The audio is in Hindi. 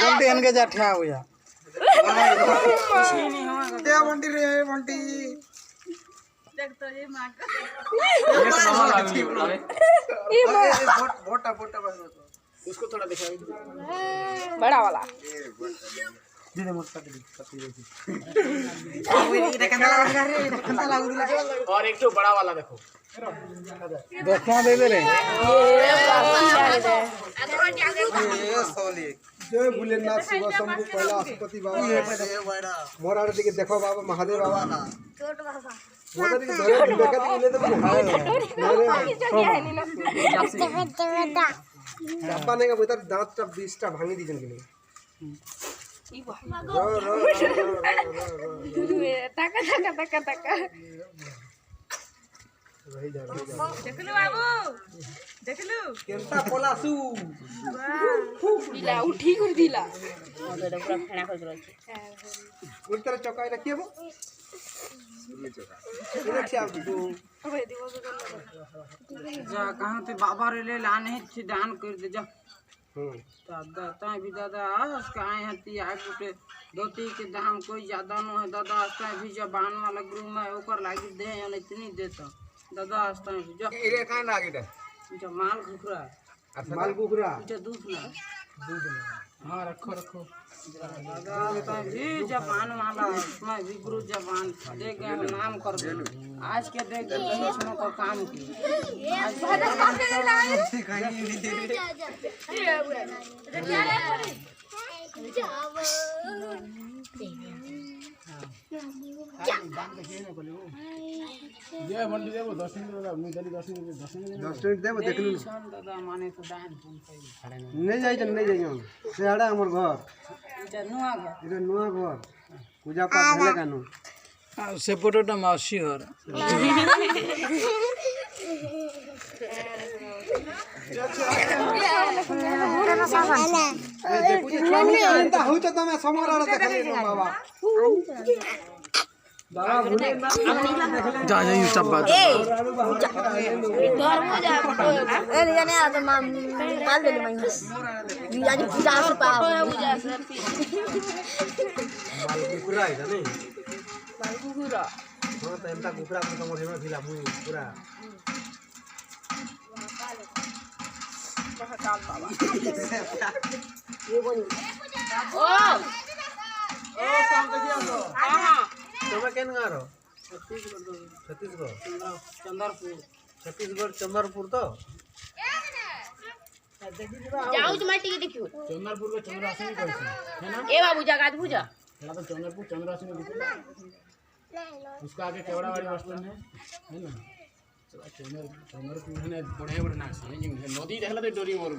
बंटी इनके जा ठा हो जा ते बंटी रे बंटी देख तो ये मां का बोटा बोटा बस उसको थोड़ा दिखा बड़ा वाला दे दे मोटा दे पति रे और एक तो बड़ा वाला देखो देखो दे दे रे ये सोली जय भोलेनाथ शिव शंभु कैलाशपति बाबा मोर आड़े दिखे देखो बाबा महादेव बाबा छोट बाबा मोर दिखे धरे देखत ले तो अपा ने का भीतर दांत टा 20 टा भांगी दीजन के लिए टका टका टका टका रही जा देखलु बाबू देखलु केनता पलासु दिला उठी कर दिला पूरा फेणा कर रहल छै उल्टर चौकाई रखिए वो ये क्या तू जा कहां ते बाबा रे ले लाने छी दान कर दे जा दादा ताई भी दादा उसका आए हती आ गुटे धोती के दाम कोई ज्यादा न है दादा ताई भी जबान वाला गुरु में ओकर लागी दे न इतनी देता दादा ताई भी जा इरे काहे लागे दे जो माल घुखरा माल कुकरा जो दूध ना हां रखो रखो दादा ताई भी जबान वाला मैं भी गुरु जबान देख गया नाम कर दे आज के देख कहीं सुनो को काम की आज ये बंटी देबो 10 मिनट वाला मुई दली 10 मिनट देबो देख लू दादा माने तो दान नहीं जाई से आड़ा हमर घर नुआ घर इरे नुआ घर पूजा पाठ भेले कानु से फोटोटा मासी घर देखू जे छोड़ी आंदा हो त तमे समोर आड़ा देखले बाबा दादा भूले ना जा जा यू सब बात घर में जा ए जाने आ तो मां काल दे मैं आज पूजा से पा पूजा से माल कुकरा है नहीं माल कुकुरा हां त एंता कुकरा को समोर हेमा भिला मुई पूरा ये बोली ओ शाम के दिया तो हां तमे केन गारो छत्तीसगढ़ छत्तीसगढ़ चंद्रपुर तो जाऊ तो माटी के देखियो चंद्रपुर के चंद्रासिनी कहै छै है ना ए बाबू जगह पूजा ना तो चंद्रपुर चंद्रासिनी दिखे उसका आगे केवड़ावाड़ी बस स्टैंड है ना चंद्रपुर ने बड़े बड़े नाच है नदी देखला तो डोरी मोर